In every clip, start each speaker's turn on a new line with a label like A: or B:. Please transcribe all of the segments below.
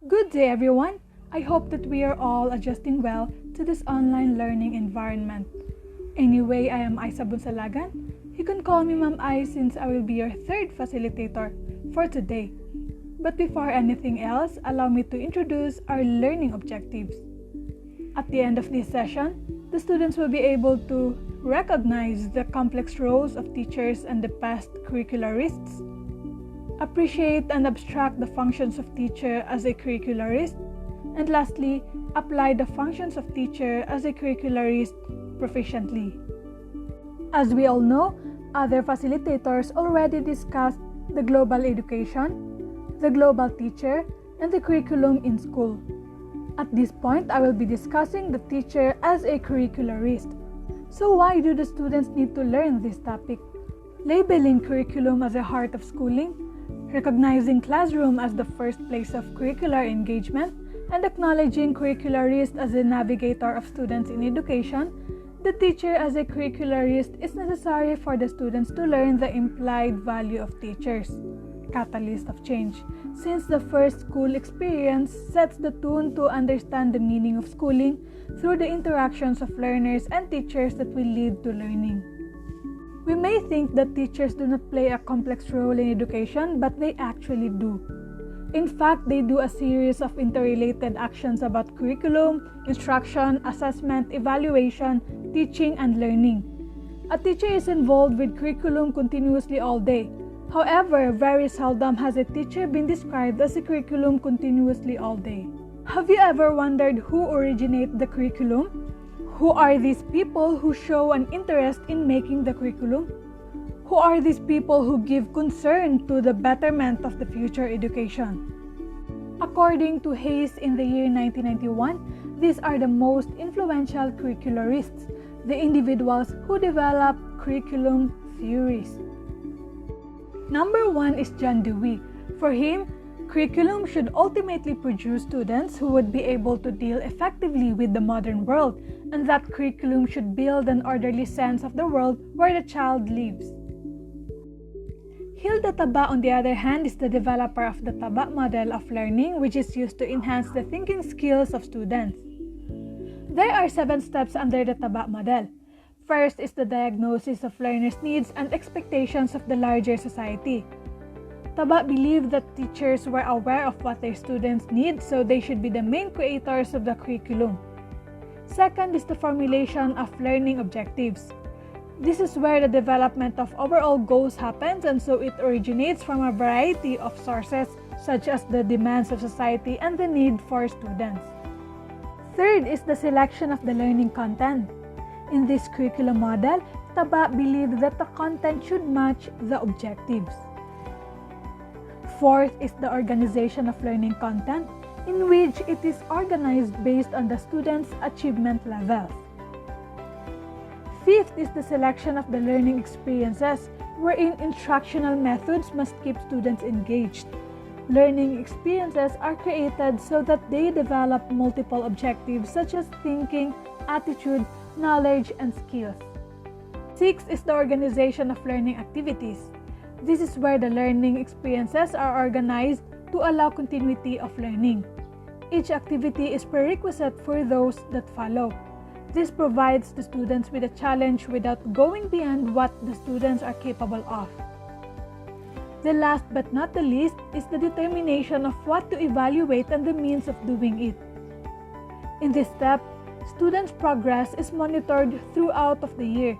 A: Good day, everyone. I hope that we are all adjusting well to this online learning environment. Anyway, I am Isa Bunsalagan. You can call me Ma'am I since I will be your third facilitator for today. But before anything else, allow me to introduce our learning objectives. At the end of this session, the students will be able to recognize the complex roles of teachers and the past curricularists, appreciate and abstract the functions of teacher as a curricularist, and lastly, apply the functions of teacher as a curricularist proficiently. As we all know, other facilitators already discussed the global education, the global teacher, and the curriculum in school. At this point, I will be discussing the teacher as a curricularist. So why do the students need to learn this topic? Labeling curriculum as a heart of schooling, recognizing classroom as the first place of curricular engagement, and acknowledging curricularist as a navigator of students in education, the teacher as a curricularist is necessary for the students to learn the implied value of teachers, catalyst of change, since the first school experience sets the tone to understand the meaning of schooling through the interactions of learners and teachers that will lead to learning. We may think that teachers do not play a complex role in education, but they actually do. In fact, they do a series of interrelated actions about curriculum, instruction, assessment, evaluation, teaching, and learning. A teacher is involved with curriculum continuously all day. However, very seldom has a teacher been described as a curriculum continuously all day. Have you ever wondered who originated the curriculum? Who are these people who show an interest in making the curriculum? Who are these people who give concern to the betterment of the future education? According to Hayes in the year 1991, these are the most influential curricularists, the individuals who develop curriculum theories. Number 1 is John Dewey. For him, curriculum should ultimately produce students who would be able to deal effectively with the modern world, and that curriculum should build an orderly sense of the world where the child lives. Hilda Taba, on the other hand, is the developer of the Taba model of learning, which is used to enhance the thinking skills of students. There are 7 steps under the Taba model. First is the diagnosis of learners' needs and expectations of the larger society. Taba believed that teachers were aware of what their students need, so they should be the main creators of the curriculum. Second is the formulation of learning objectives. This is where the development of overall goals happens, and so it originates from a variety of sources such as the demands of society and the need for students. Third is the selection of the learning content. In this curriculum model, Taba believed that the content should match the objectives. Fourth is the organization of learning content, in which it is organized based on the students' achievement levels. Fifth is the selection of the learning experiences, wherein instructional methods must keep students engaged. Learning experiences are created so that they develop multiple objectives such as thinking, attitude, knowledge, and skills. Sixth is the organization of learning activities. This is where the learning experiences are organized to allow continuity of learning. Each activity is prerequisite for those that follow. This provides the students with a challenge without going beyond what the students are capable of. The last but not the least is the determination of what to evaluate and the means of doing it. In this step, students' progress is monitored throughout of the year.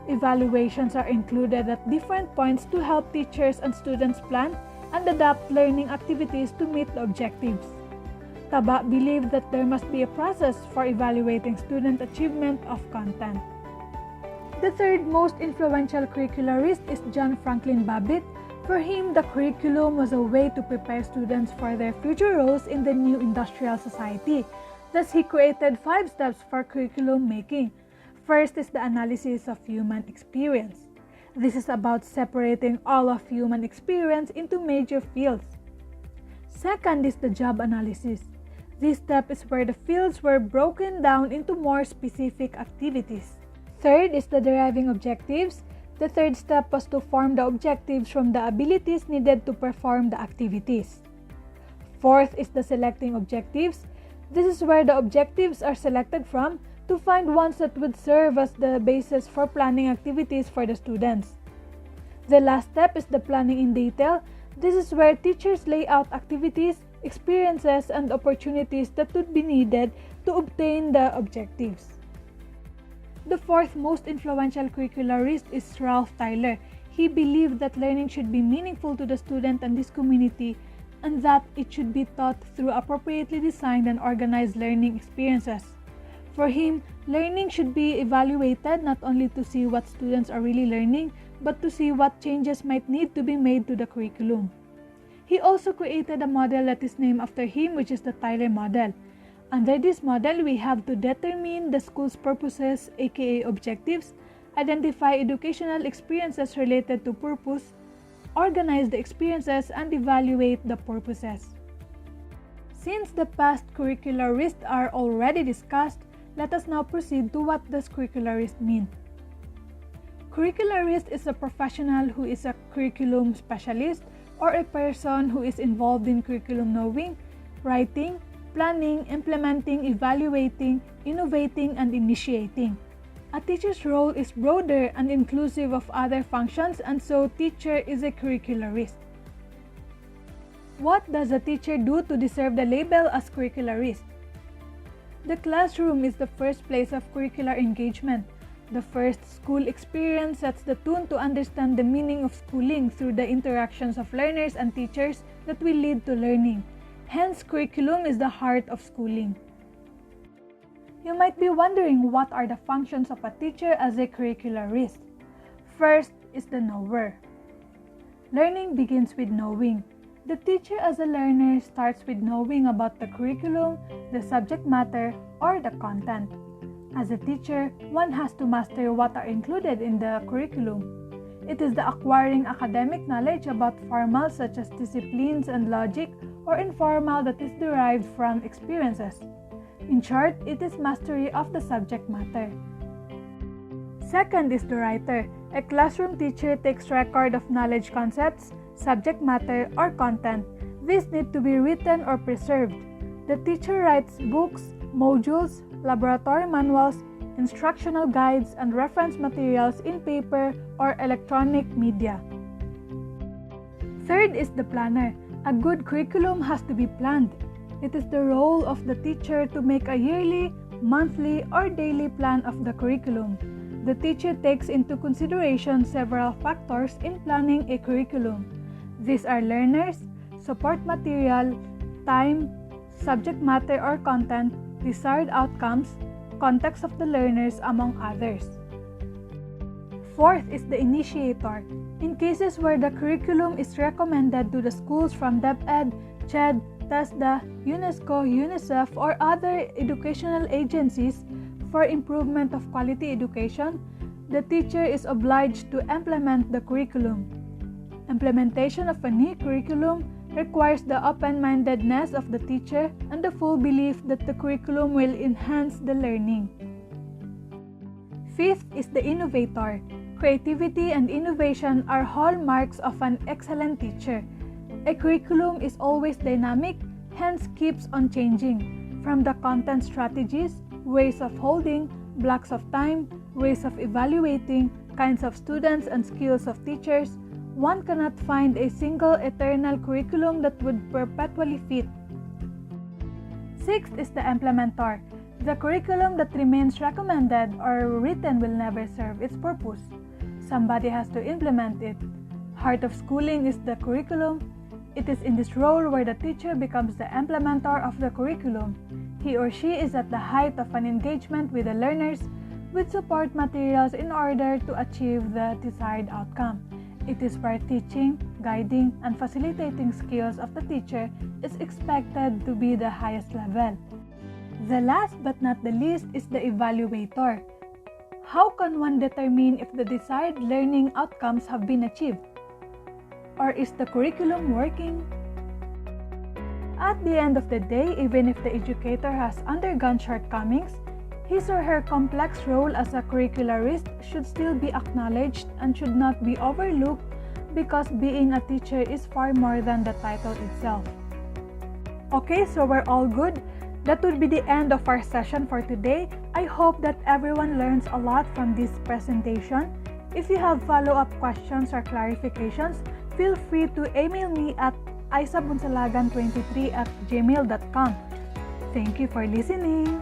A: Evaluations are included at different points to help teachers and students plan and adapt learning activities to meet the objectives. Taba believed that there must be a process for evaluating student achievement of content. The third most influential curricularist is John Franklin Babbitt. For him, the curriculum was a way to prepare students for their future roles in the new industrial society. Thus, he created 5 steps for curriculum making. First is the analysis of human experience. This is about separating all of human experience into major fields. Second is the job analysis. This step is where the fields were broken down into more specific activities. Third is the deriving objectives. The third step was to form the objectives from the abilities needed to perform the activities. Fourth is the selecting objectives. This is where the objectives are selected from to find ones that would serve as the basis for planning activities for the students. The last step is the planning in detail. This is where teachers lay out activities, experiences, and opportunities that would be needed to obtain the objectives. The fourth most influential curricularist is Ralph Tyler. He believed that learning should be meaningful to the student and this community, and that it should be taught through appropriately designed and organized learning experiences. For him, learning should be evaluated not only to see what students are really learning, but to see what changes might need to be made to the curriculum. He also created a model that is named after him, which is the Tyler model. Under this model, we have to determine the school's purposes, aka objectives, identify educational experiences related to purpose, organize the experiences, and evaluate the purposes. Since the past curricularists are already discussed, let us now proceed to what does curricularist mean. Curricularist is a professional who is a curriculum specialist or a person who is involved in curriculum knowing, writing, planning, implementing, evaluating, innovating, and initiating. A teacher's role is broader and inclusive of other functions, and so teacher is a curricularist. What does a teacher do to deserve the label as curricularist? The classroom is the first place of curricular engagement. The first school experience sets the tone to understand the meaning of schooling through the interactions of learners and teachers that will lead to learning. Hence, curriculum is the heart of schooling. You might be wondering what are the functions of a teacher as a curricularist. First is the knower. Learning begins with knowing. The teacher as a learner starts with knowing about the curriculum, the subject matter, or the content. As a teacher, one has to master what are included in the curriculum. It is the acquiring academic knowledge about formal such as disciplines and logic, or informal that is derived from experiences. In short, it is mastery of the subject matter. Second is the writer. A classroom teacher takes record of knowledge concepts, subject matter, or content. These need to be written or preserved. The teacher writes books, modules, laboratory manuals, instructional guides, and reference materials in paper or electronic media. Third is the planner. A good curriculum has to be planned. It is the role of the teacher to make a yearly, monthly, or daily plan of the curriculum. The teacher takes into consideration several factors in planning a curriculum. These are learners, support material, time, subject matter or content, desired outcomes, context of the learners, among others. Fourth is the initiator. In cases where the curriculum is recommended to the schools from DepEd, CHED, TESDA, UNESCO, UNICEF, or other educational agencies for improvement of quality education, the teacher is obliged to implement the curriculum. Implementation of a new curriculum requires the open-mindedness of the teacher and the full belief that the curriculum will enhance the learning. Fifth is the innovator. Creativity and innovation are hallmarks of an excellent teacher. A curriculum is always dynamic, hence keeps on changing. From the content strategies, ways of holding, blocks of time, ways of evaluating, kinds of students and skills of teachers, one cannot find a single eternal curriculum that would perpetually fit. Sixth is the implementer. The curriculum that remains recommended or written will never serve its purpose. Somebody has to implement it. Heart of schooling is the curriculum. It is in this role where the teacher becomes the implementer of the curriculum. He or she is at the height of an engagement with the learners with support materials in order to achieve the desired outcome. It is where teaching, guiding, and facilitating skills of the teacher is expected to be the highest level. The last but not the least is the evaluator. How can one determine if the desired learning outcomes have been achieved? Or is the curriculum working? At the end of the day, even if the educator has undergone shortcomings, his or her complex role as a curricularist should still be acknowledged and should not be overlooked because being a teacher is far more than the title itself. Okay, so we're all good. That would be the end of our session for today. I hope that everyone learns a lot from this presentation. If you have follow-up questions or clarifications, feel free to email me at isabunsalagan23@gmail.com. Thank you for listening.